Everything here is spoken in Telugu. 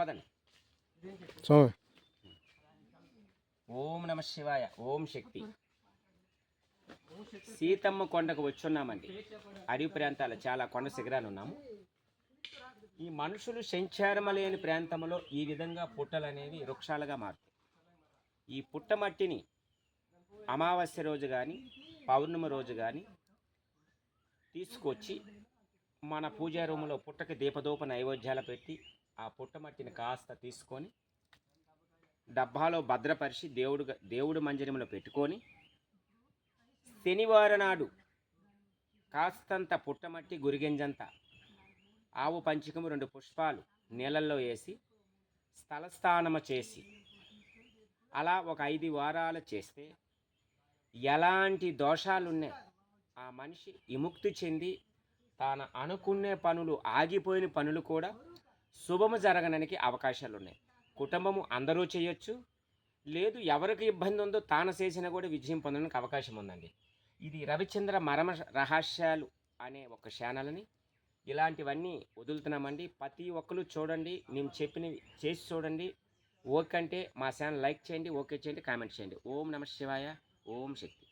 పదండి. ఓం నమ శివాయ. ఓం శక్తి. సీతమ్మ కొండకు వచ్చున్నామండి. అడవి ప్రాంతాల చాలా కొండ శిఖరాలు ఉన్నాము. ఈ మనుషులు సంచారమ లేని ప్రాంతంలో ఈ విధంగా పుట్టలు అనేవి వృక్షాలుగా మారుతాయి. ఈ పుట్టమట్టిని అమావాస్య రోజు కానీ పౌర్ణమి రోజు కానీ తీసుకొచ్చి మన పూజా రూములో పుట్టకి దీపదూప నైవేద్యాలు పెట్టి ఆ పుట్టమట్టిని కాస్త తీసుకొని డబ్బాలో భద్రపరిచి దేవుడు మందిరంలో పెట్టుకొని శనివారం నాడు కాస్తంత పుట్టమట్టి గురిగింజంత ఆవు పంచకము 2 పుష్పాలు నీళ్ళల్లో వేసి స్థలస్థానము చేసి అలా ఒక 5 వారాలు చేస్తే ఎలాంటి దోషాలున్నాయి ఆ మనిషి విముక్తి చెంది తాను అనుకునే పనులు ఆగిపోయిన పనులు కూడా శుభము జరగడానికి అవకాశాలు ఉన్నాయి. కుటుంబము అందరూ చేయొచ్చు, లేదు ఎవరికి ఇబ్బంది ఉందో తాను చేసినా కూడా విజయం పొందడానికి అవకాశం ఉందండి. ఇది రవిచంద్ర మరమ రహస్యాలు అనే ఒక ఛానల్ని ఇలాంటివన్నీ వదులుతున్నామండి. ప్రతి ఒక్కరు చూడండి, మేము చెప్పినవి చేసి చూడండి. ఓకే అంటే మా ఛానల్ లైక్ చేయండి, ఓకే చేయండి, కామెంట్ చేయండి. ఓం నమ శివాయ. ఓం శక్తి.